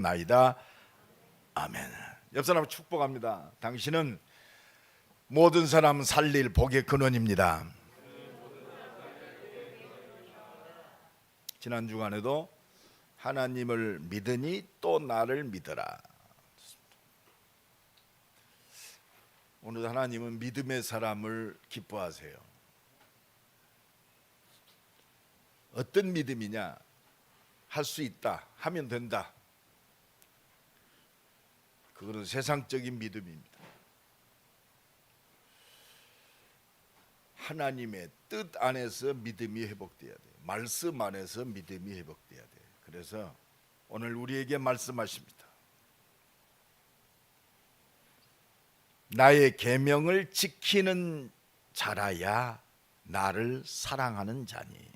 나이다. 아멘. 옆 사람 축복합니다. 당신은 모든 사람 살릴 복의 근원입니다. 지난 주간에도 하나님을 믿으니 또 나를 믿어라. 오늘 하나님은 믿음의 사람을 기뻐하세요. 어떤 믿음이냐? 할 수 있다, 하면 된다. 그거는 세상적인 믿음입니다. 하나님의 뜻 안에서 믿음이 회복돼야 돼요. 말씀 안에서 믿음이 회복돼야 돼요. 그래서 오늘 우리에게 말씀하십니다. 나의 계명을 지키는 자라야 나를 사랑하는 자니.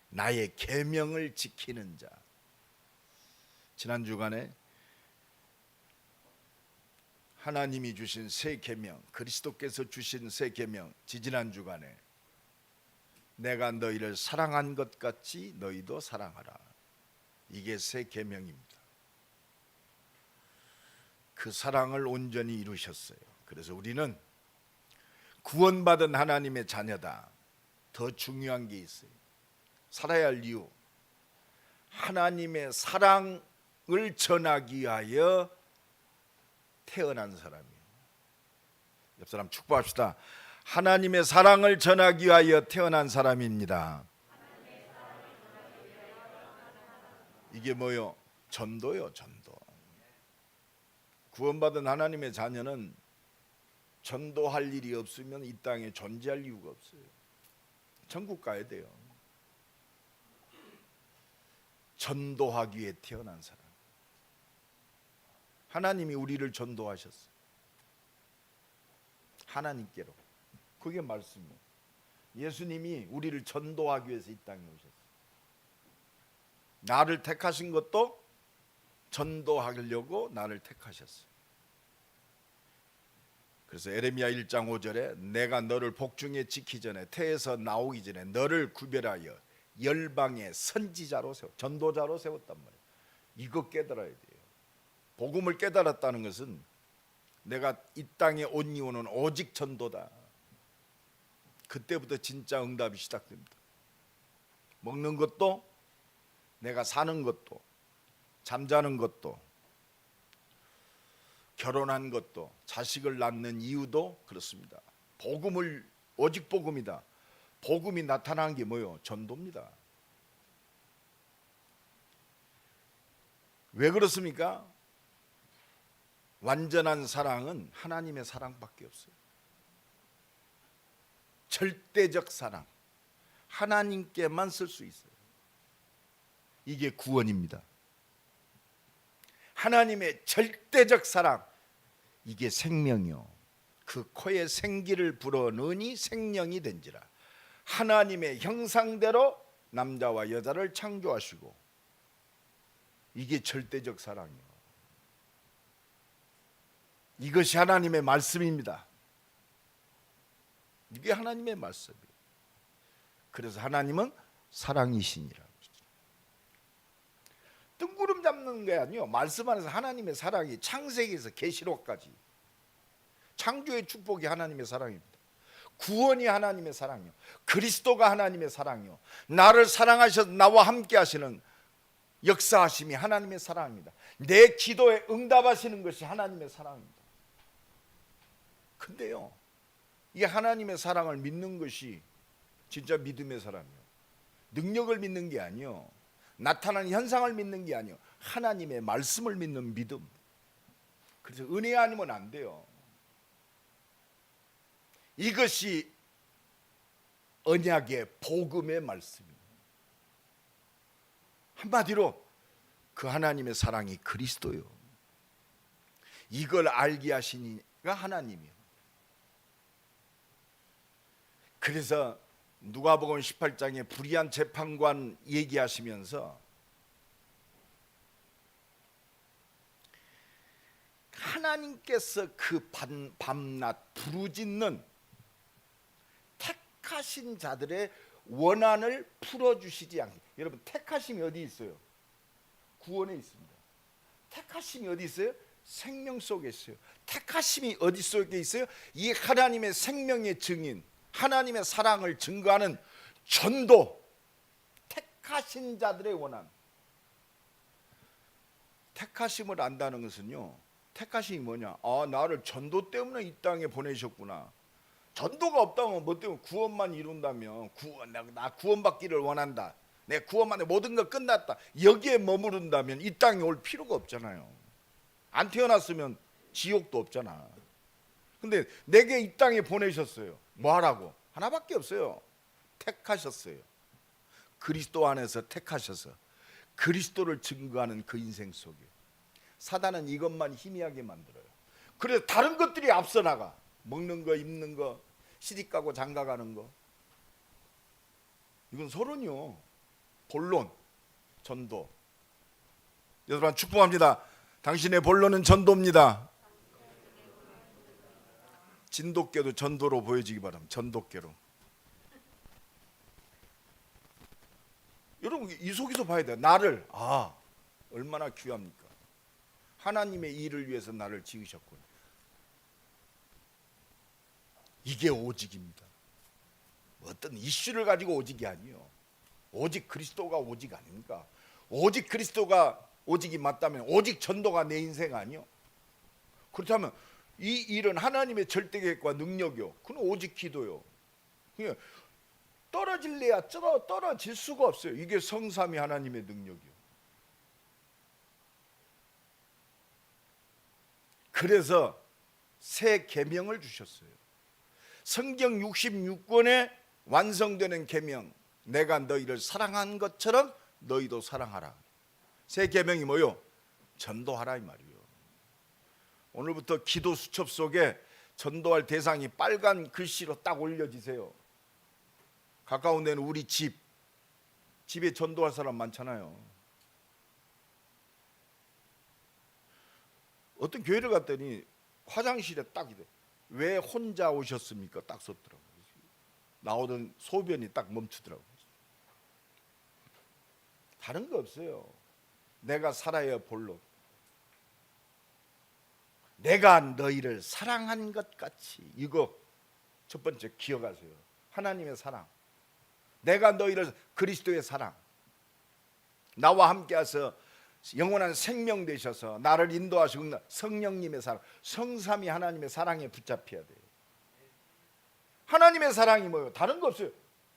나의 계명을 지키는 자. 지난 주간에 하나님이 주신 새 계명, 그리스도께서 주신 새 계명, 지지난 주간에 내가 너희를 사랑한 것 같이 너희도 사랑하라. 이게 새 계명입니다. 그 사랑을 온전히 이루셨어요. 그래서 우리는 구원받은 하나님의 자녀다. 더 중요한 게 있어요. 살아야 할 이유. 하나님의 사랑을 전하기 위하여 태어난 사람이에요. 옆 사람 축복합시다. 하나님의 사랑을 전하기 위하여 태어난 사람입니다. 이게 뭐요? 전도요, 전도. 구원받은 하나님의 자녀는 전도할 일이 없으면 이 땅에 존재할 이유가 없어요. 천국 가야 돼요. 전도하기 위해 태어난 사람. 하나님이 우리를 전도하셨어요. 하나님께로. 그게 말씀이에요. 예수님이 우리를 전도하기 위해서 이 땅에 오셨어요. 나를 택하신 것도 전도하려고 나를 택하셨어요. 그래서 에레미야 1장 5절에 내가 너를 복중에 지키 전에 태에서 나오기 전에 너를 구별하여 열방의 선지자로 세워, 전도자로 세웠단 말이에요. 이거 깨달아야 돼요. 복음을 깨달았다는 것은 내가 이 땅에 온 이유는 오직 전도다. 그때부터 진짜 응답이 시작됩니다. 먹는 것도, 내가 사는 것도, 잠자는 것도, 결혼한 것도, 자식을 낳는 이유도 그렇습니다. 복음을, 오직 복음이다. 복음이 나타난 게 뭐예요? 전도입니다. 왜 그렇습니까? 완전한 사랑은 하나님의 사랑밖에 없어요. 절대적 사랑, 하나님께만 쓸 수 있어요. 이게 구원입니다. 하나님의 절대적 사랑, 이게 생명이요. 그 코에 생기를 불어넣으니 생명이 된지라. 하나님의 형상대로 남자와 여자를 창조하시고, 이게 절대적 사랑이요. 이것이 하나님의 말씀입니다. 이게 하나님의 말씀이에요. 그래서 하나님은 사랑이시니라. 뜬구름 잡는 게 아니요. 말씀 안에서 하나님의 사랑이 창세기에서 계시록까지 창조의 축복이 하나님의 사랑입니다. 구원이 하나님의 사랑이요. 그리스도가 하나님의 사랑이요. 나를 사랑하셔서 나와 함께 하시는 역사하심이 하나님의 사랑입니다. 내 기도에 응답하시는 것이 하나님의 사랑입니다. 근데요, 이 하나님의 사랑을 믿는 것이 진짜 믿음의 사람이에요. 능력을 믿는 게 아니요, 나타나는 현상을 믿는 게 아니요, 하나님의 말씀을 믿는 믿음. 그래서 은혜 아니면 안 돼요. 이것이 언약의 복음의 말씀이에요. 한마디로 그 하나님의 사랑이 그리스도요. 이걸 알게 하신 이가 하나님이요. 그래서 누가복음 18장에 불의한 재판관 얘기하시면서 하나님께서 그 밤낮 부르짖는 택하신 자들의 원한을 풀어주시지 않게. 여러분, 택하심이 어디 있어요? 구원에 있습니다. 택하심이 어디 있어요? 생명 속에 있어요. 택하심이 어디 속에 있어요? 이 하나님의 생명의 증인, 하나님의 사랑을 증거하는 전도, 택하신 자들의 원함. 택하심을 안다는 것은요, 택하심이 뭐냐? 아, 나를 전도 때문에 이 땅에 보내셨구나. 전도가 없다면 뭐 때문에 구원만 이룬다면 나 구원받기를 원한다. 내 구원만에 모든 거 끝났다. 여기에 머무른다면 이 땅에 올 필요가 없잖아요. 안 태어났으면 지옥도 없잖아. 근데 내게 이 땅에 보내셨어요. 뭐 하라고? 하나밖에 없어요. 택하셨어요. 그리스도 안에서 택하셔서 그리스도를 증거하는 그 인생 속에 사단은 이것만 희미하게 만들어요. 그래서 다른 것들이 앞서 나가. 먹는 거, 입는 거, 시집 가고 장가 가는 거. 이건 서론이요. 본론, 전도. 여러분 축복합니다. 당신의 본론은 전도입니다. 진돗개도 전도로 보여지기 바랍니다. 전도개로. 여러분 이 속에서 봐야 돼요. 나를 얼마나 귀합니까? 하나님의 일을 위해서 나를 지으셨군. 이게 오직입니다. 어떤 이슈를 가지고 오직이 아니요. 오직 그리스도가 오직 아닙니까? 오직 그리스도가 오직이 맞다면 오직 전도가 내 인생 아니요. 그렇다면 이 일은 하나님의 절대 계획과 능력이요. 그건 오직 기도요. 그러니까 떨어질래야 떨어질 수가 없어요. 이게 성삼위 하나님의 능력이요. 그래서 새 계명을 주셨어요. 성경 66권에 완성되는 계명, 내가 너희를 사랑한 것처럼 너희도 사랑하라. 새 계명이 뭐요? 전도하라 이 말이요. 오늘부터 기도 수첩 속에 전도할 대상이 빨간 글씨로 딱 올려지세요. 가까운 데는 우리 집에 전도할 사람 많잖아요. 어떤 교회를 갔더니 화장실에 딱 이래. 왜 혼자 오셨습니까? 딱 썼더라고요. 나오던 소변이 딱 멈추더라고요. 다른 거 없어요. 내가 살아야 본론. 내가 너희를 사랑한 것 같이. 이거 첫 번째 기억하세요. 하나님의 사랑. 내가 너희를 그리스도의 사랑. 나와 함께해서 영원한 생명 되셔서 나를 인도하시고 성령님의 사랑. 성삼위 하나님의 사랑에 붙잡혀야 돼요. 하나님의 사랑이 뭐예요? 다른 거 없어요.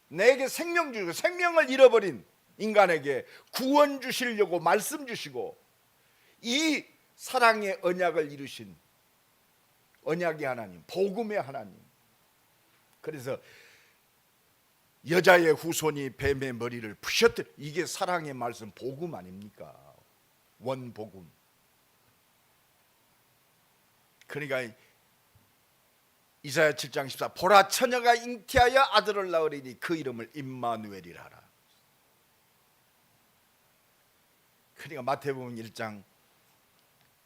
내게 생명 주시고 생명을 잃어버린 인간에게 구원 주시려고 말씀 주시고 이 사랑의 언약을 이루신 언약의 하나님, 복음의 하나님. 그래서 여자의 후손이 뱀의 머리를 부셨듯 이게 사랑의 말씀 복음 아닙니까? 원복음. 그러니까 이사야 7장 14 보라 처녀가 잉태하여 아들을 낳으리니 그 이름을 임마누엘이라 하라. 그러니까 마태복음 1장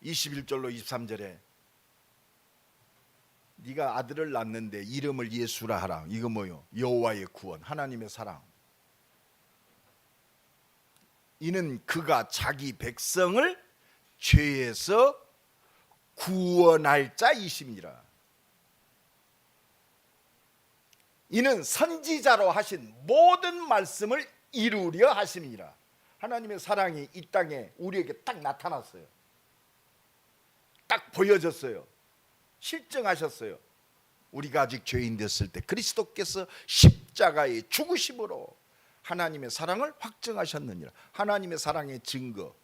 21절로 23절에 네가 아들을 낳는데 이름을 예수라 하라. 이거 뭐요? 여호와의 구원, 하나님의 사랑. 이는 그가 자기 백성을 죄에서 구원할 자이심이라. 이는 선지자로 하신 모든 말씀을 이루려 하심이라. 하나님의 사랑이 이 땅에 우리에게 딱 나타났어요. 딱 보여졌어요. 실증하셨어요. 우리가 아직 죄인 됐을 때 그리스도께서 십자가의 죽으심으로 하나님의 사랑을 확증하셨느니라. 하나님의 사랑의 증거,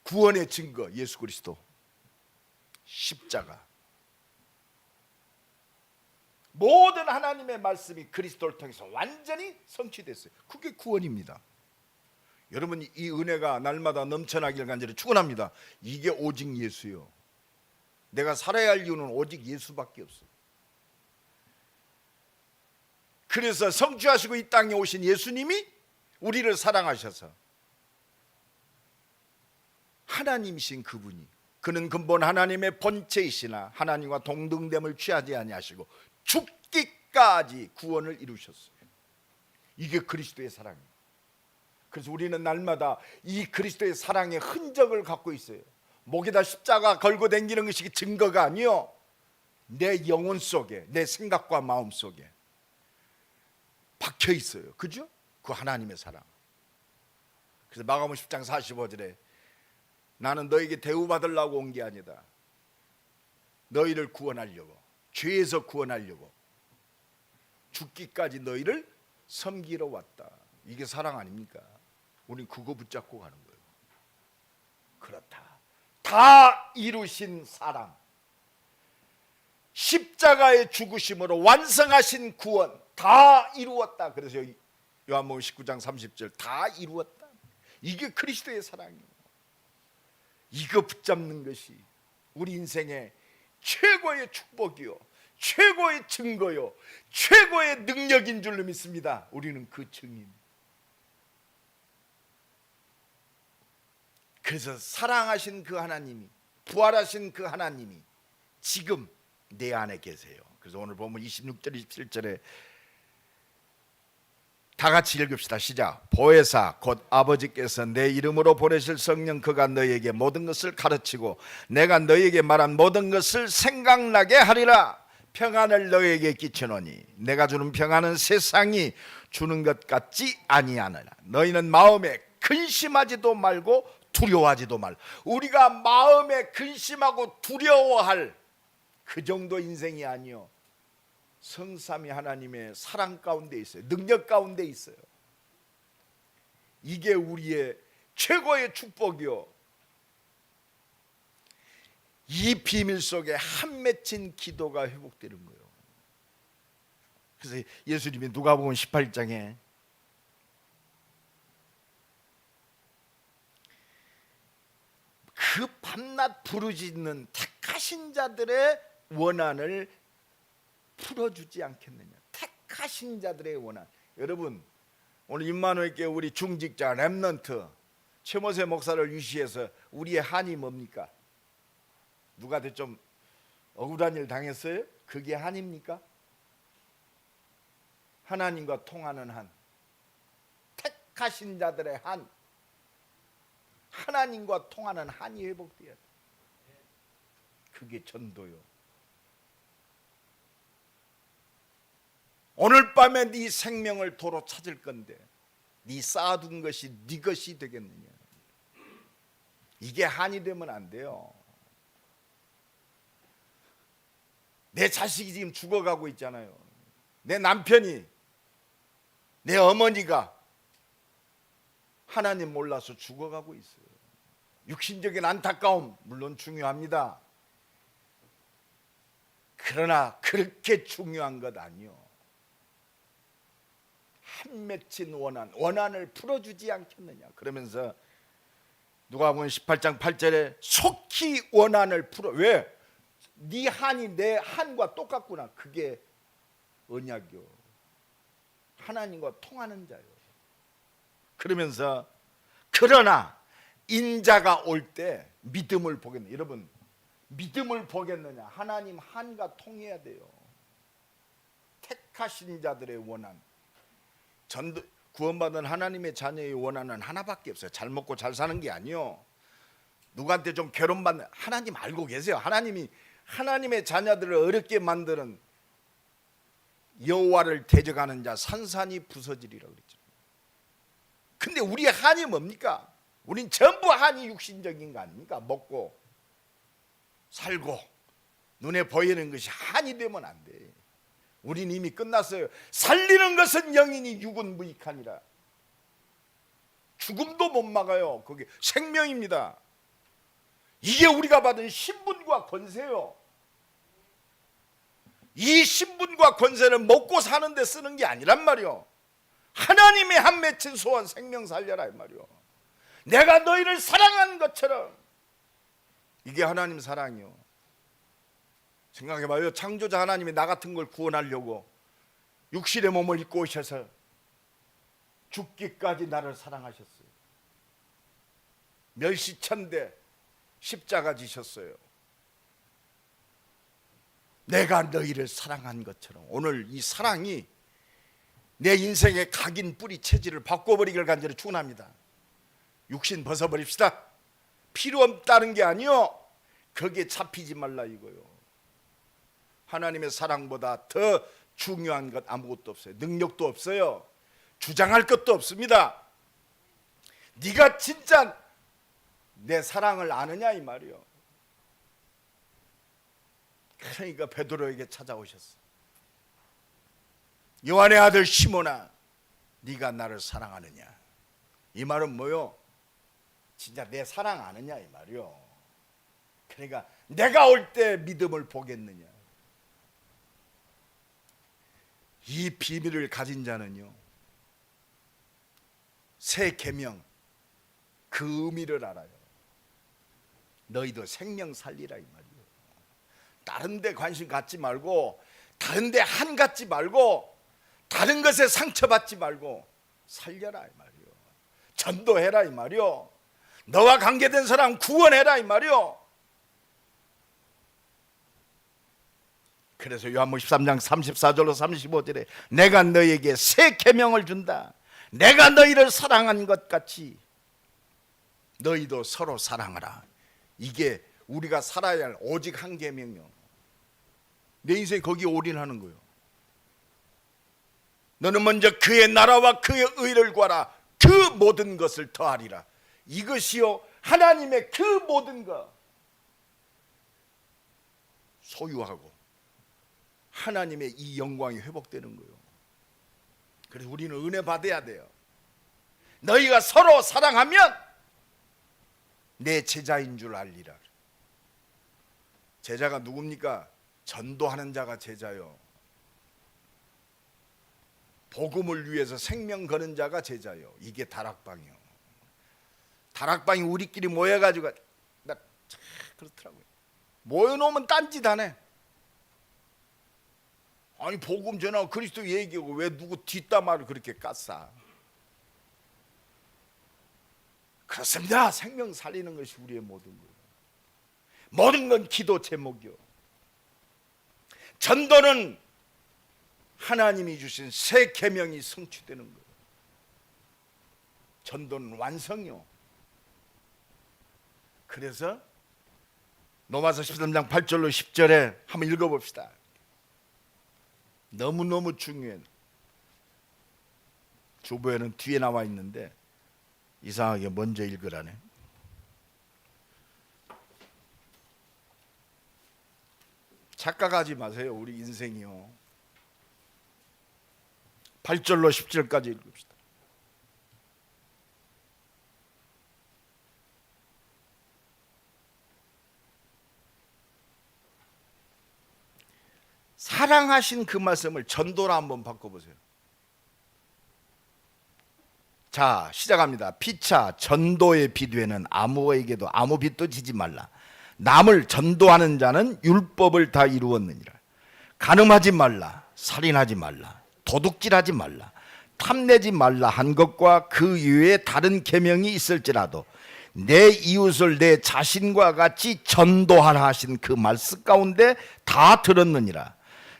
구원의 증거, 예수 그리스도 십자가. 모든 하나님의 말씀이 그리스도를 통해서 완전히 성취됐어요. 그게 구원입니다. 여러분 이 은혜가 날마다 넘쳐나길 간절히 축원합니다. 이게 오직 예수요. 내가 살아야 할 이유는 오직 예수밖에 없어요. 그래서 성취하시고 이 땅에 오신 예수님이 우리를 사랑하셔서 하나님이신 그분이, 그는 근본 하나님의 본체이시나 하나님과 동등됨을 취하지 아니하시고 죽기까지 구원을 이루셨어요. 이게 그리스도의 사랑이에요. 그래서 우리는 날마다 이 그리스도의 사랑의 흔적을 갖고 있어요. 목에다 십자가 걸고 다니는 것이 증거가 아니요, 내 영혼 속에, 내 생각과 마음 속에 박혀 있어요. 그죠? 그 하나님의 사랑. 그래서 마가복음 10장 45절에 나는 너에게 대우받으려고 온 게 아니다, 너희를 구원하려고, 죄에서 구원하려고 죽기까지 너희를 섬기러 왔다. 이게 사랑 아닙니까? 우린 그거 붙잡고 가는 거예요. 그렇다, 다 이루신 사랑, 십자가의 죽으심으로 완성하신 구원 다 이루었다. 그래서 요한복음 19장 30절 다 이루었다. 이게 그리스도의 사랑이에요. 이거 붙잡는 것이 우리 인생의 최고의 축복이요, 최고의 증거요, 최고의 능력인 줄로 믿습니다. 우리는 그 증인. 그래서 사랑하신 그 하나님이, 부활하신 그 하나님이 지금 내 안에 계세요. 그래서 오늘 보면 26절 27절에 다 같이 읽읍시다. 시작. 보혜사 곧 아버지께서 내 이름으로 보내실 성령 그가 너희에게 모든 것을 가르치고 내가 너희에게 말한 모든 것을 생각나게 하리라. 평안을 너희에게 끼치노니 내가 주는 평안은 세상이 주는 것 같지 아니하느라. 너희는 마음에 근심하지도 말고 두려워하지도 말. 우리가 마음에 근심하고 두려워할 그 정도 인생이 아니요, 성삼위 하나님의 사랑 가운데 있어요. 능력 가운데 있어요. 이게 우리의 최고의 축복이요, 이 비밀 속에 한 맺힌 기도가 회복되는 거예요. 그래서 예수님이 누가복음 18장에 그 밤낮 부르짖는 택하신 자들의 원한을 풀어주지 않겠느냐. 택하신 자들의 원한. 여러분, 오늘 임마누엘교회 우리 중직자 렘넌트 최모세 목사를 위시해서 우리의 한이 뭡니까? 누구한테 좀 억울한 일 당했어요? 그게 한입니까? 하나님과 통하는 한, 택하신 자들의 한, 하나님과 통하는 한이 회복돼야 돼. 그게 전도요. 오늘 밤에 네 생명을 도로 찾을 건데 네 쌓아둔 것이 네 것이 되겠느냐. 이게 한이 되면 안 돼요. 내 자식이 지금 죽어가고 있잖아요. 내 남편이, 내 어머니가 하나님 몰라서 죽어가고 있어요. 육신적인 안타까움 물론 중요합니다. 그러나 그렇게 중요한 것 아니요, 한 맺힌 원한을 풀어주지 않겠느냐. 그러면서 누가복음 18장 8절에 속히 원한을 풀어. 왜? 네 한이 내 한과 똑같구나. 그게 언약이요, 하나님과 통하는 자요. 그러면서 그러나 인자가 올 때 믿음을 보겠느냐. 여러분, 믿음을 보겠느냐. 하나님 한과 통해야 돼요. 택하신 자들의 원한, 전도 구원받은 하나님의 자녀의 원한은 하나밖에 없어요. 잘 먹고 잘 사는 게 아니요, 누구한테 좀 괴롭받는. 하나님 알고 계세요. 하나님이 하나님의 자녀들을 어렵게 만드는 여호와를 대적하는 자 산산이 부서지리라고 그랬죠. 근데 우리의 한이 뭡니까? 우린 전부 한이 육신적인 거 아닙니까? 먹고 살고 눈에 보이는 것이 한이 되면 안 돼. 우린 이미 끝났어요. 살리는 것은 영이니 육은 무익하니라. 죽음도 못 막아요. 그게 생명입니다. 이게 우리가 받은 신분과 권세요. 이 신분과 권세는 먹고 사는 데 쓰는 게 아니란 말이요, 하나님의 한 맺힌 소원 생명 살려라 이 말이요. 내가 너희를 사랑한 것처럼. 이게 하나님 사랑이요. 생각해봐요. 창조자 하나님이 나 같은 걸 구원하려고 육신의 몸을 입고 오셔서 죽기까지 나를 사랑하셨어요. 멸시천대 십자가 지셨어요. 내가 너희를 사랑한 것처럼. 오늘 이 사랑이 내 인생의 각인 뿌리 체질을 바꿔버리기를 간절히 축원합니다. 육신 벗어버립시다. 필요 없다는 게 아니요, 거기에 잡히지 말라 이거요. 하나님의 사랑보다 더 중요한 것 아무것도 없어요. 능력도 없어요. 주장할 것도 없습니다. 네가 진짜 내 사랑을 아느냐 이 말이요. 그러니까 베드로에게 찾아오셨어. 요한의 아들 시몬아, 네가 나를 사랑하느냐. 이 말은 뭐요? 진짜 내 사랑 아느냐 이 말이요. 그러니까 내가 올 때 믿음을 보겠느냐. 이 비밀을 가진 자는요, 새 계명 그 의미를 알아요. 너희도 생명 살리라 이 말이요. 다른 데 관심 갖지 말고, 다른 데 한 갖지 말고, 다른 것에 상처받지 말고 살려라 이 말이요. 전도해라 이 말이요. 너와 관계된 사람 구원해라 이 말이요. 그래서 요한복음 13장 34절로 35절에 내가 너에게 새 계명을 준다. 내가 너희를 사랑한 것 같이 너희도 서로 사랑하라. 이게 우리가 살아야 할 오직 한 계명이요. 내 인생 거기에 올인하는 거예요. 너는 먼저 그의 나라와 그의 의를 구하라. 그 모든 것을 더하리라. 이것이요 하나님의 그 모든 것 소유하고 하나님의 이 영광이 회복되는 거예요. 그래서 우리는 은혜 받아야 돼요. 너희가 서로 사랑하면 내 제자인 줄 알리라. 제자가 누굽니까? 전도하는 자가 제자요. 복음을 위해서 생명 거는 자가 제자요. 이게 다락방이요. 다락방이 우리끼리 모여가지고 나 그렇더라고요. 모여놓으면 딴짓하네. 아니 복음 전하고 그리스도 얘기하고 왜 누구 뒷담화를 그렇게 깠어? 그렇습니다. 생명 살리는 것이 우리의 모든 거예요. 모든 건 기도 제목이요. 전도는 하나님이 주신 새 계명이 성취되는 거예요. 전도는 완성이요. 그래서 로마서 13장 8절로 10절에 한번 읽어봅시다. 너무너무 중요해요. 주보에는 뒤에 나와 있는데 이상하게 먼저 읽으라네. 착각하지 마세요. 우리 인생이요. 8절로 10절까지 읽읍시다. 사랑하신 그 말씀을 전도로 한번 바꿔보세요. 자, 시작합니다. 피차 전도의 빚에는 아무에게도 아무 빚도 지지 말라. 남을 전도하는 자는 율법을 다 이루었느니라. 간음하지 말라, 살인하지 말라, 도둑질하지 말라, 탐내지 말라 한 것과 그 이외에 다른 계명이 있을지라도 내 이웃을 내 자신과 같이 전도하라 하신 그 말씀 가운데 다 들었느니라.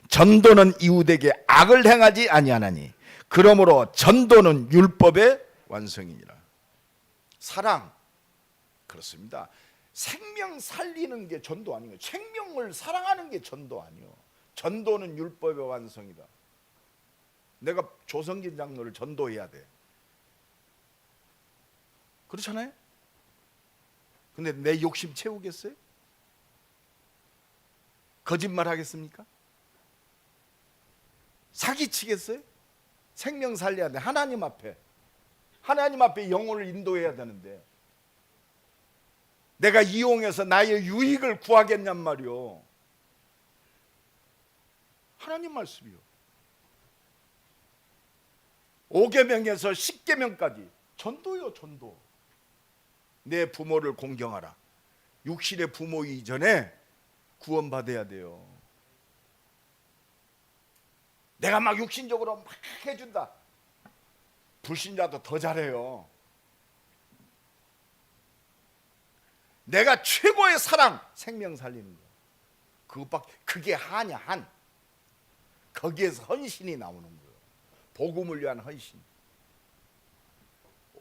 전도는 이웃에게 악을 행하지 아니하나니 그러므로 전도는 율법의 완성이니라. 사랑, 그렇습니다. 생명 살리는 게 전도 아니에요. 생명을 사랑하는 게 전도 아니에요. 전도는 율법의 완성이다. 내가 조성진 장로를 전도해야 돼. 그렇잖아요. 근데 내 욕심 채우겠어요? 거짓말 하겠습니까? 사기치겠어요? 생명 살려야 돼. 하나님 앞에 영혼을 인도해야 되는데 내가 이용해서 나의 유익을 구하겠냔 말이요. 하나님 말씀이요. 5계명에서 10계명까지 전도요. 전도. 내 부모를 공경하라. 육신의 부모 이전에 구원받아야 돼요. 내가 막 육신적으로 막 해준다. 불신자도 더 잘해요. 내가 최고의 사랑, 생명 살리는 거. 그것밖에, 그게 하냐, 한. 거기에서 헌신이 나오는 거예요. 복음을 위한 헌신.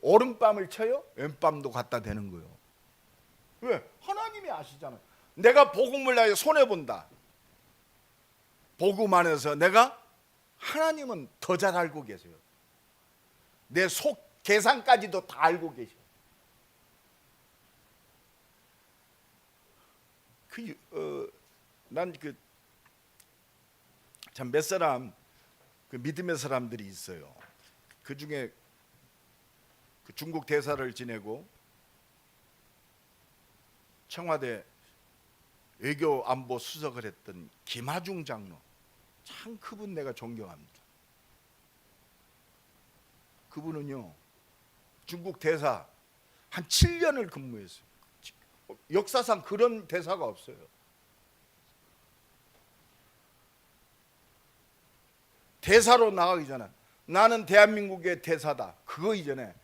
오른밤을 쳐요? 왼밤도 갖다 대는 거예요. 왜? 하나님이 아시잖아요. 내가 복음을 위하여 손해본다. 복음 안에서 내가, 하나님은 더 잘 알고 계세요. 내 속 계산까지도 다 알고 계셔. 난 참 몇 사람 믿음의 사람들이 있어요. 그 중에 중국 대사를 지내고 청와대 외교안보 수석을 했던 김하중 장로, 참 그분 내가 존경합니다. 그분은요 중국 대사 한 7년을 근무했어요. 역사상 그런 대사가 없어요. 대사로 나가기 전에 나는 대한민국의 대사다, 그거 이전에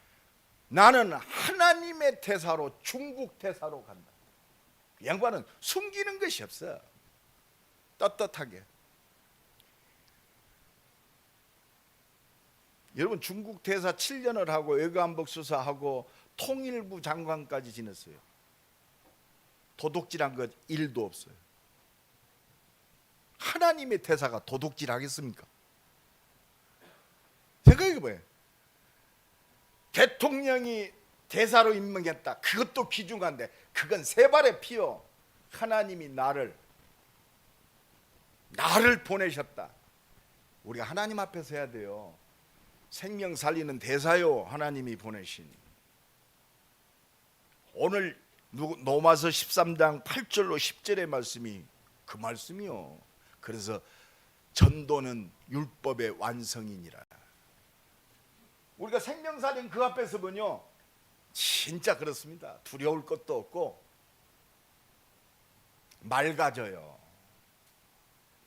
나는 하나님의 대사로 중국 대사로 간다. 그 양반은 숨기는 것이 없어. 떳떳하게. 여러분 중국 대사 7년을 하고 외교안보 수사하고 통일부 장관까지 지냈어요. 도둑질한 것 1도 없어요. 하나님의 대사가 도둑질 하겠습니까? 생각해봐요. 대통령이 대사로 임명했다, 그것도 귀중한데 그건 세 발의 피요. 하나님이 나를 보내셨다. 우리가 하나님 앞에서 해야 돼요. 생명 살리는 대사요, 하나님이 보내신. 오늘 로마서 13장 8절로 10절의 말씀이 그 말씀이요. 그래서 전도는 율법의 완성이니라. 우리가 생명 살린 그 앞에서 보면요 진짜 그렇습니다. 두려울 것도 없고 맑아져요.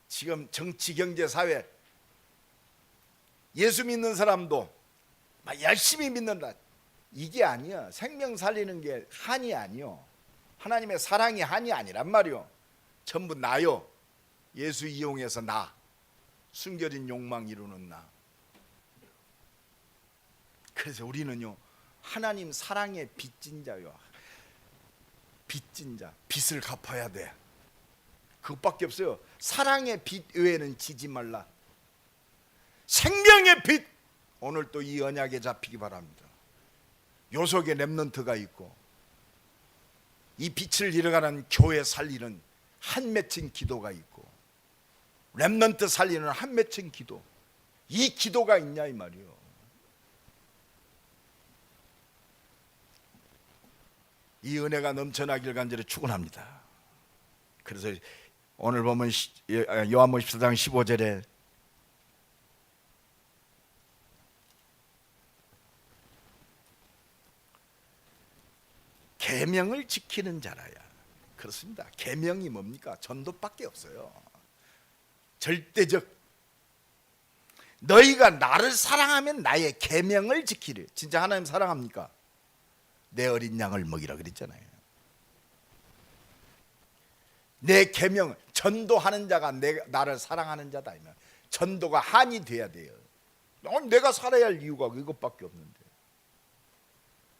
지금 정치, 경제, 사회 예수 믿는 사람도 막 열심히 믿는다, 이게 아니야. 생명 살리는 게 한이 아니요. 하나님의 사랑이 한이 아니란 말이요. 전부 나요. 예수 이용해서 나, 숨겨진 욕망 이루는 나. 그래서 우리는요 하나님 사랑의 빚진 자요. 빚진 자, 빚을 갚아야 돼. 그것밖에 없어요. 사랑의 빚 외에는 지지 말라. 생명의 빚, 오늘 또 이 언약에 잡히기 바랍니다. 요 속에 렘넌트가 있고 이 빛을 잃어가는 교회 살리는 한 맺힌 기도가 있고 렘넌트 살리는 한 맺힌 기도, 이 기도가 있냐 이 말이요. 이 은혜가 넘쳐나길 간절히 축원합니다. 그래서 오늘 보면 요한복음 14장 15절에 계명을 지키는 자라야. 그렇습니다. 계명이 뭡니까? 전도밖에 없어요. 절대적. 너희가 나를 사랑하면 나의 계명을 지키리. 진짜 하나님 사랑합니까? 내 어린 양을 먹이라 그랬잖아요. 내 계명, 전도하는 자가 나를 사랑하는 자다. 전도가 한이 돼야 돼요. 내가 살아야 할 이유가 이것밖에 없는데.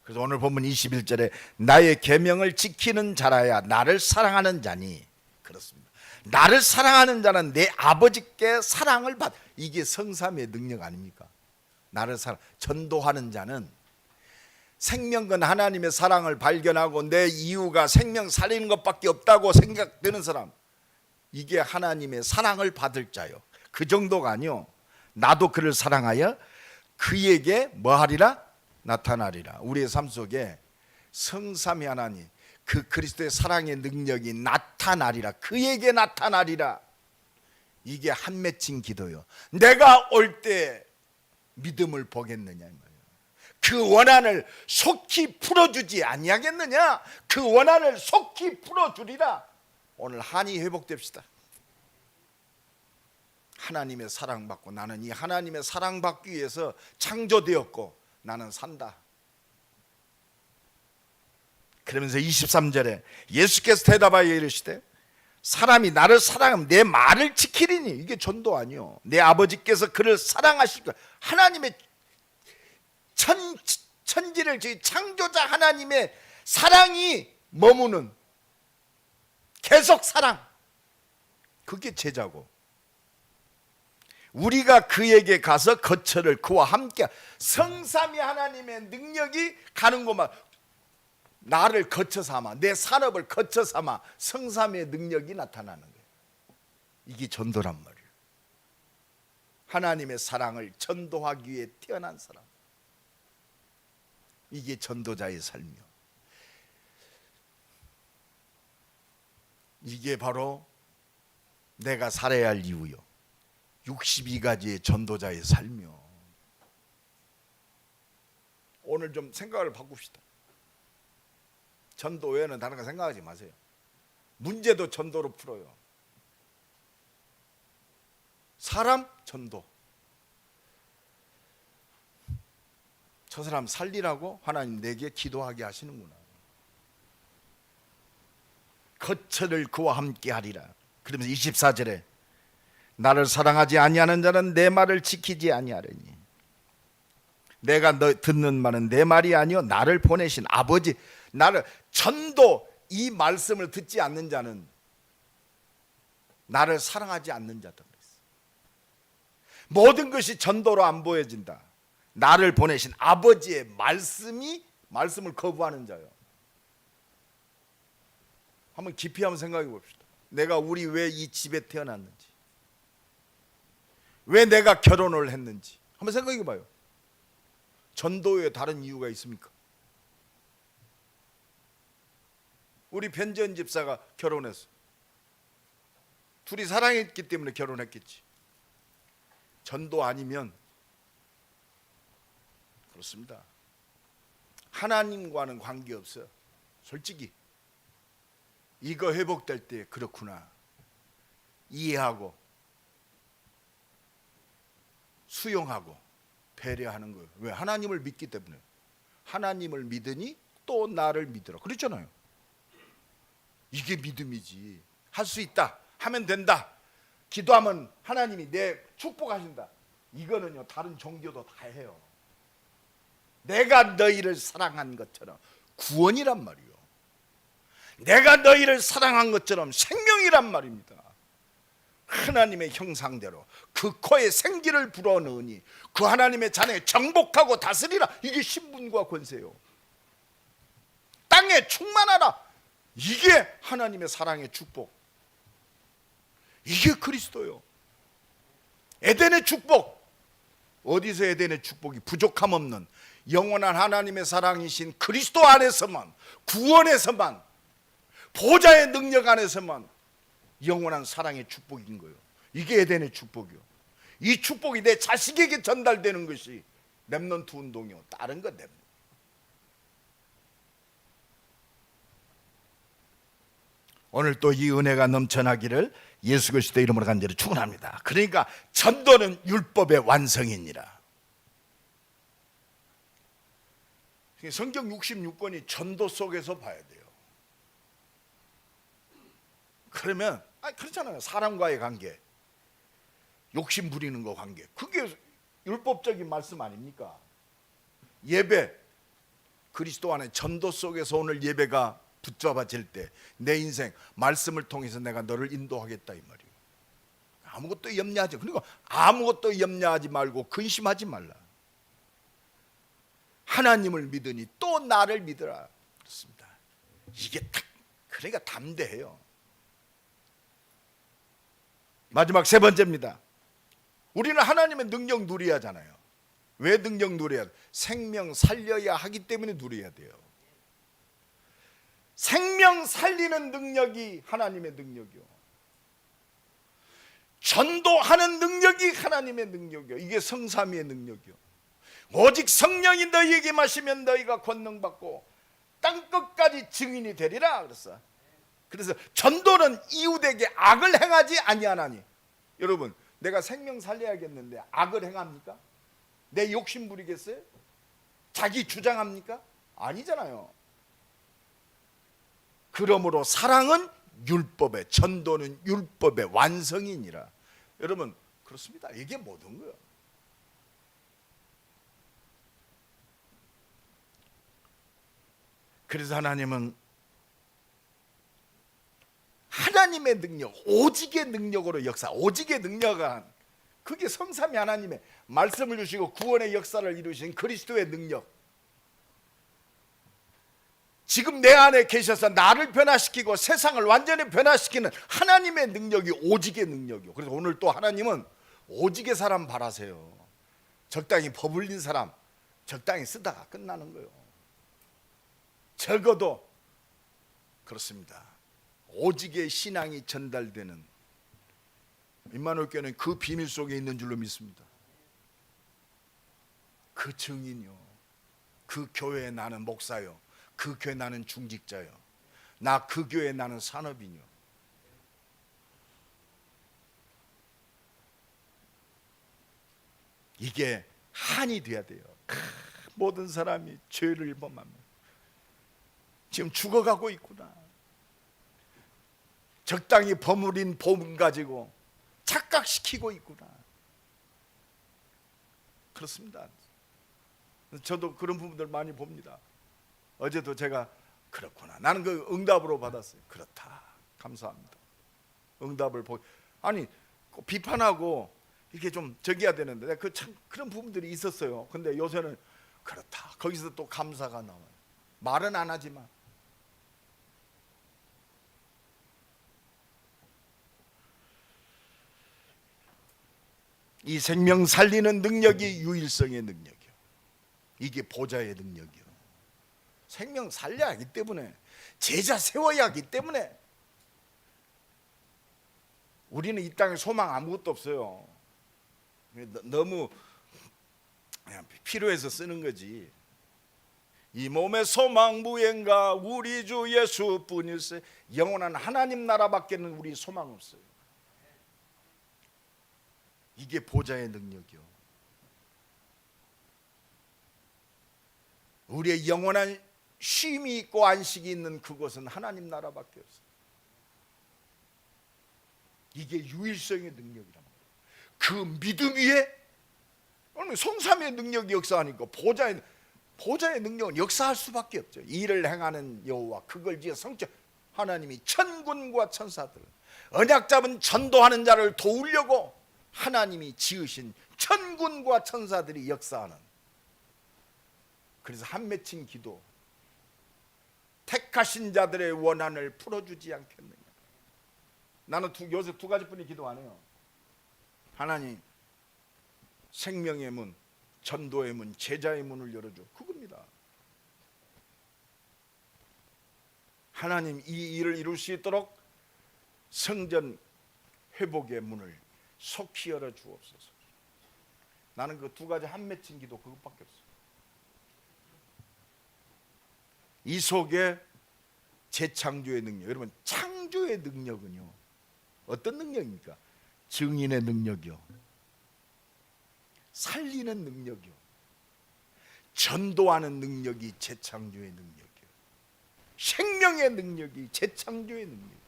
그래서 오늘 본문 21절에 나의 계명을 지키는 자라야 나를 사랑하는 자니. 그렇습니다. 나를 사랑하는 자는 내 아버지께 사랑을 받. 이게 성삼의 능력 아닙니까? 나를 전도하는 자는 생명건 하나님의 사랑을 발견하고 내 이유가 생명 살리는 것밖에 없다고 생각되는 사람, 이게 하나님의 사랑을 받을 자요. 그 정도가 아니요. 나도 그를 사랑하여 그에게 뭐하리라? 나타나리라. 우리의 삶 속에 성삼위 하나님, 그 그리스도의 사랑의 능력이 나타나리라. 그에게 나타나리라. 이게 한 맺힌 기도요. 내가 올 때 믿음을 보겠느냐 이 말이에요. 그 원한을 속히 풀어주지 아니하겠느냐? 그 원한을 속히 풀어주리라. 오늘 한이 회복됩시다. 하나님의 사랑받고, 나는 이 하나님의 사랑받기 위해서 창조되었고 나는 산다. 그러면서 23절에 예수께서 대답하여 이르시되 사람이 나를 사랑하면 내 말을 지키리니. 이게 전도 아니요. 내 아버지께서 그를 사랑하실 것. 하나님의 천지를 창조자 하나님의 사랑이 머무는 계속 사랑. 그게 제자고. 우리가 그에게 가서 거처를 그와 함께, 성삼위 하나님의 능력이 가는 곳만 나를 거처 삼아, 내 산업을 거처 삼아 성삼위의 능력이 나타나는 거예요. 이게 전도란 말이에요. 하나님의 사랑을 전도하기 위해 태어난 사람. 이게 전도자의 삶이요. 이게 바로 내가 살아야 할 이유요. 62가지의 전도자의 삶이요. 오늘 좀 생각을 바꿉시다. 전도 외에는 다른 거 생각하지 마세요. 문제도 전도로 풀어요. 사람 전도. 저 사람 살리라고 하나님 내게 기도하게 하시는구나. 거처를 그와 함께 하리라. 그러면서 24절에 나를 사랑하지 아니하는 자는 내 말을 지키지 아니하리니. 내가 너 듣는 말은 내 말이 아니요 나를 보내신 아버지, 나를 전도, 이 말씀을 듣지 않는 자는 나를 사랑하지 않는 자다 그랬어. 모든 것이 전도로 안 보여진다. 나를 보내신 아버지의 말씀을 거부하는 자요. 한번 깊이 한번 생각해 봅시다. 내가 우리 왜 이 집에 태어났는지, 왜 내가 결혼을 했는지 한번 생각해 봐요. 전도에 다른 이유가 있습니까? 우리 변지연 집사가 결혼했어. 둘이 사랑했기 때문에 결혼했겠지. 전도 아니면 그렇습니다. 하나님과는 관계없어요. 솔직히 이거 회복될 때 그렇구나 이해하고 수용하고 배려하는 거예요. 왜? 하나님을 믿기 때문에. 하나님을 믿으니 또 나를 믿으라 그랬잖아요. 이게 믿음이지. 할 수 있다, 하면 된다, 기도하면 하나님이 내 축복하신다. 이거는요 다른 종교도 다 해요. 내가 너희를 사랑한 것처럼 구원이란 말이요. 내가 너희를 사랑한 것처럼 생명이란 말입니다. 하나님의 형상대로 그 코에 생기를 불어넣으니 그 하나님의 자녀에 정복하고 다스리라. 이게 신분과 권세요. 땅에 충만하라. 이게 하나님의 사랑의 축복. 이게 그리스도요. 에덴의 축복. 어디서 에덴의 축복이 부족함 없는 영원한 하나님의 사랑이신 그리스도 안에서만, 구원에서만, 보좌의 능력 안에서만 영원한 사랑의 축복인 거예요. 이게 에덴의 축복이요. 이 축복이 내 자식에게 전달되는 것이 렘넌트 운동이요. 다른 건 렘넌트. 오늘 또 이 은혜가 넘쳐나기를 예수 그리스도 이름으로 간절히 축원합니다. 그러니까 전도는 율법의 완성이니라. 성경 66권이 전도 속에서 봐야 돼요. 그러면 그렇잖아요. 사람과의 관계, 욕심 부리는 거 관계, 그게 율법적인 말씀 아닙니까? 예배, 그리스도 안에 전도 속에서 오늘 예배가 붙잡아질 때 내 인생 말씀을 통해서 내가 너를 인도하겠다 이 말이에요. 아무것도 염려하지. 그리고 아무것도 염려하지 말고 근심하지 말라. 하나님을 믿으니 또 나를 믿으라. 그렇습니다. 이게 딱 그러니까 담대해요. 마지막 세 번째입니다. 우리는 하나님의 능력 누려야 하잖아요. 왜 능력 누려야 돼요? 생명 살려야 하기 때문에 누려야 돼요. 생명 살리는 능력이 하나님의 능력이요. 전도하는 능력이 하나님의 능력이요. 이게 성삼위의 능력이요. 오직 성령이 너희에게 마시면 너희가 권능받고 땅끝까지 증인이 되리라 그랬어. 그래서 전도는 이웃에게 악을 행하지 아니하나니. 여러분, 내가 생명 살려야겠는데 악을 행합니까? 내 욕심 부리겠어요? 자기 주장합니까? 아니잖아요. 그러므로 사랑은 율법의 전도는 율법의 완성이니라. 여러분 그렇습니다. 이게 모든 거예요. 그래서 하나님은 하나님의 능력, 오직의 능력으로 역사, 오직의 능력은 그게 성삼위 하나님의 말씀을 주시고 구원의 역사를 이루신 그리스도의 능력, 지금 내 안에 계셔서 나를 변화시키고 세상을 완전히 변화시키는 하나님의 능력이 오직의 능력이요. 그래서 오늘 또 하나님은 오직의 사람 바라세요. 적당히 버블린 사람 적당히 쓰다가 끝나는 거예요. 적어도 그렇습니다. 오직의 신앙이 전달되는 임마누엘 교회는 그 비밀 속에 있는 줄로 믿습니다. 그 증인이요, 그 교회에 나는 목사요, 그 교회 나는 중직자요, 나 그 교회 나는 산업인이요. 이게 한이 돼야 돼요. 모든 사람이 죄를 범하면 지금 죽어가고 있구나. 적당히 버무린 봄 가지고 착각시키고 있구나. 그렇습니다. 저도 그런 부분들 많이 봅니다. 어제도 제가 그렇구나, 나는 그 응답으로 받았어요. 그렇다, 감사합니다. 응답을 아니 비판하고 이렇게 좀 저기야 되는데 그 참 그런 부분들이 있었어요. 근데 요새는 그렇다, 거기서 또 감사가 나와요. 말은 안 하지만. 이 생명 살리는 능력이 유일성의 능력이요. 이게 보좌의 능력이요. 생명 살려야 하기 때문에, 제자 세워야 하기 때문에 우리는 이 땅에 소망 아무것도 없어요. 너무 그냥 필요해서 쓰는 거지. 이 몸의 소망 무엔가 우리 주 예수뿐일세. 영원한 하나님 나라밖에는 우리 소망 없어요. 이게 보좌의 능력이요. 우리의 영원한 쉼이 있고 안식이 있는 그곳은 하나님 나라밖에 없어요. 이게 유일성의 능력이란 말이에요. 그 믿음 위에 성삼의 능력이 역사하니까 보좌의 능력은 역사할 수밖에 없죠. 일을 행하는 여호와 그걸 지어 성취. 하나님이 천군과 천사들, 언약 잡은 전도하는 자를 도우려고 하나님이 지으신 천군과 천사들이 역사하는. 그래서 한 맺힌 기도, 택하신 자들의 원한을 풀어주지 않겠느냐. 나는 요새 두 가지뿐이 기도 안 해요. 하나님, 생명의 문, 전도의 문, 제자의 문을 열어줘. 그겁니다. 하나님, 이 일을 이룰 수 있도록 성전 회복의 문을 속히 열어 주옵소서. 나는 그 두 가지 한 맺힌 기도 그것밖에 없어요. 이 속에 재창조의 능력. 여러분, 창조의 능력은요, 어떤 능력입니까? 증인의 능력이요, 살리는 능력이요, 전도하는 능력이 재창조의 능력이요, 생명의 능력이 재창조의 능력이요.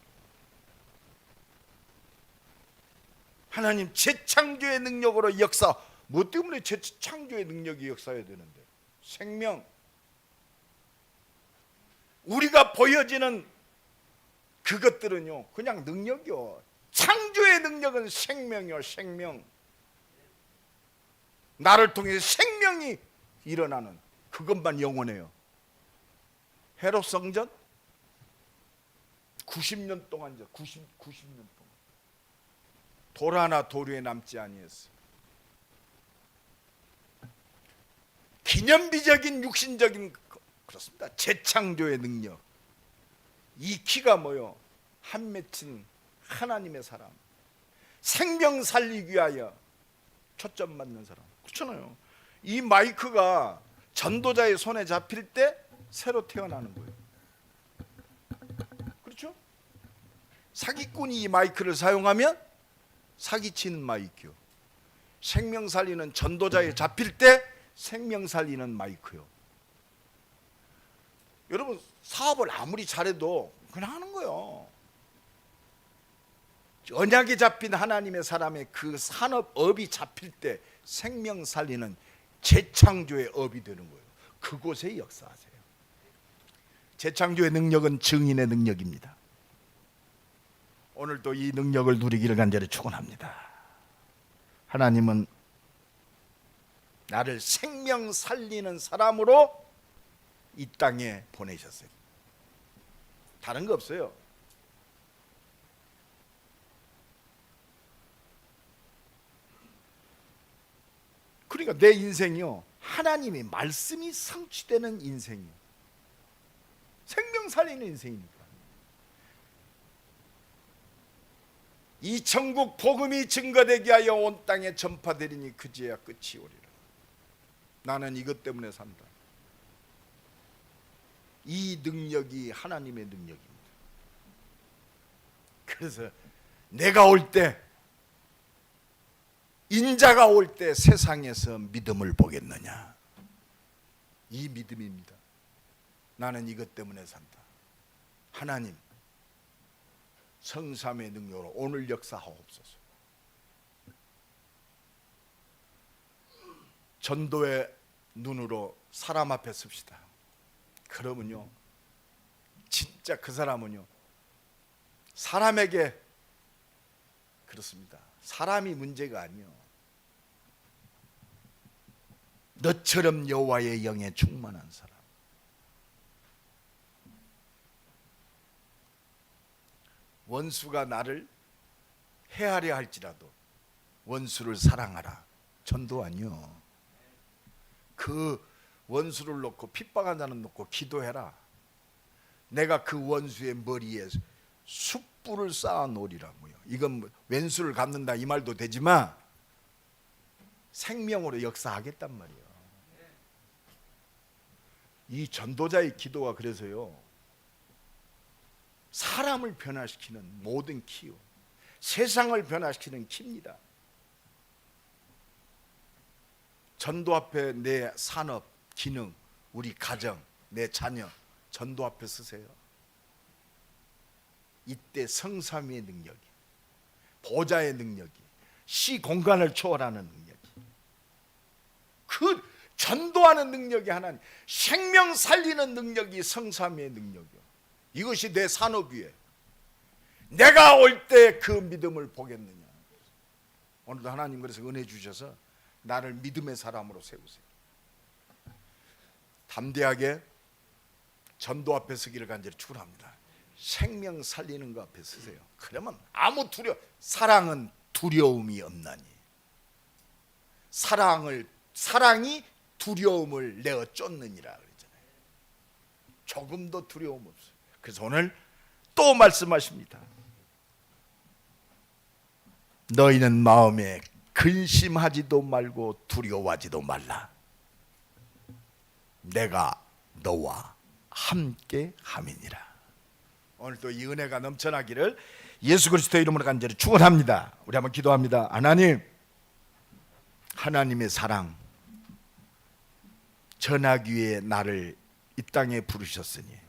하나님 재창조의 능력으로 역사. 뭐 때문에 재창조의 능력이 역사해야 되는데? 생명. 우리가 보여지는 그것들은요 그냥 능력이요. 창조의 능력은 생명이요. 생명. 나를 통해 생명이 일어나는 그것만 영원해요. 헤롯 성전 90년 동안 90년 동안 돌 하나 도류에 남지 아니했어. 기념비적인 육신적인 그렇습니다. 재창조의 능력. 이 키가 뭐요? 한 맺힌 하나님의 사람, 생명 살리기 위하여 초점 맞는 사람. 그렇잖아요. 이 마이크가 전도자의 손에 잡힐 때 새로 태어나는 거예요. 그렇죠? 사기꾼이 이 마이크를 사용하면 사기치는 마이크요. 생명 살리는 전도자에 잡힐 때 생명 살리는 마이크요. 여러분, 사업을 아무리 잘해도 그냥 하는 거예요. 언약이 잡힌 하나님의 사람의 그 산업업이 잡힐 때 생명 살리는 재창조의 업이 되는 거예요. 그곳에 역사하세요. 재창조의 능력은 증인의 능력입니다. 오늘도 이 능력을 누리기를 간절히 축원합니다. 하나님은 나를 생명 살리는 사람으로 이 땅에 보내셨어요. 다른 거 없어요. 그러니까 내 인생이요, 하나님의 말씀이 성취되는 인생이에요. 생명 살리는 인생이니까. 이 천국 복음이 증거되게 하여 온 땅에 전파되리니 그제야 끝이 오리라. 나는 이것 때문에 산다. 이 능력이 하나님의 능력입니다. 그래서 내가 올 때, 인자가 올 때 세상에서 믿음을 보겠느냐, 이 믿음입니다. 나는 이것 때문에 산다. 하나님 성삼의 능력으로 오늘 역사하옵소서. 전도의 눈으로 사람 앞에 섭시다. 그러면요, 진짜 그 사람은요, 사람에게, 그렇습니다, 사람이 문제가 아니요, 너처럼 여호와의 영에 충만한 사람. 원수가 나를 해하려 할지라도 원수를 사랑하라. 전도 아니요. 그 원수를 놓고, 핍박한 자는 놓고 기도해라. 내가 그 원수의 머리에 숯불을 쌓아 놓으리라고요. 이건 왼수를 갚는다 이 말도 되지만 생명으로 역사하겠단 말이에요. 이 전도자의 기도가 그래서요, 사람을 변화시키는 모든 키요, 세상을 변화시키는 키입니다. 전도 앞에 내 산업, 기능, 우리 가정, 내 자녀 전도 앞에 쓰세요. 이때 성삼위의 능력이, 보좌의 능력이, 시 공간을 초월하는 능력이, 그 전도하는 능력이 하나님, 생명 살리는 능력이 성삼위의 능력이요. 이것이 내 산업위에 내가 올 때 그 믿음을 보겠느냐. 오늘도 하나님 그래서 은혜 주셔서 나를 믿음의 사람으로 세우세요. 담대하게 전도 앞에 서기를 간절히 축원합니다. 생명 살리는 거 앞에 서세요. 그러면 아무 사랑은 두려움이 없나니. 사랑이 두려움을 내어 쫓느니라 그러잖아요. 조금도 두려움 없어요. 그래서 오늘 또 말씀하십니다. 너희는 마음에 근심하지도 말고 두려워하지도 말라. 내가 너와 함께 함이니라. 오늘 또 이 은혜가 넘쳐나기를 예수 그리스도의 이름으로 간절히 축원합니다. 우리 한번 기도합니다. 하나님의 사랑 전하기 위해 나를 이 땅에 부르셨으니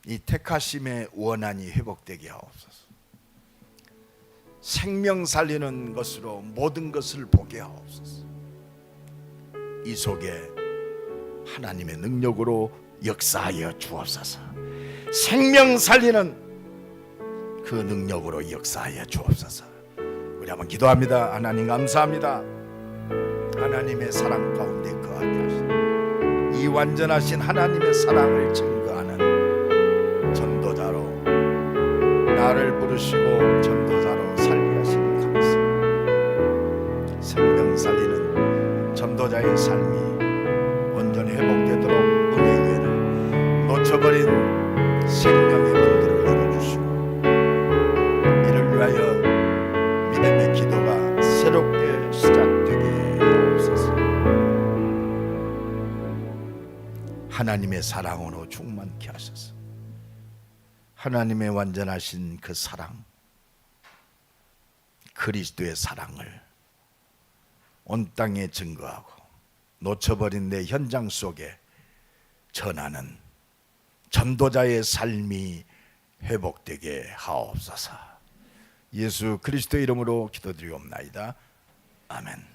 이 택하심의 원한이 회복되게 하옵소서. 생명 살리는 것으로 모든 것을 보게 하옵소서. 이 속에 하나님의 능력으로 역사하여 주옵소서. 생명 살리는 그 능력으로 역사하여 주옵소서. 우리 한번 기도합니다. 하나님 감사합니다. 하나님의 사랑 가운데 거하게 하시니 이 완전하신 하나님의 사랑을 증거하는 전도자로 나를 부르시고 전도자로 살게 하시니 감사합니다. 생명 살리는 전도자의 삶이 온전히 회복되도록 은혜의 은혜를 놓쳐버린 생명의 문들을 열어주시고 이를 위하여 믿음의 기도가 새롭게 시작되게 하옵소서. 하나님의 사랑으로 충만케 하소서. 하나님의 완전하신 그 사랑, 그리스도의 사랑을 온 땅에 증거하고 놓쳐버린 내 현장 속에 전하는 전도자의 삶이 회복되게 하옵소서. 예수 그리스도의 이름으로 기도드리옵나이다. 아멘.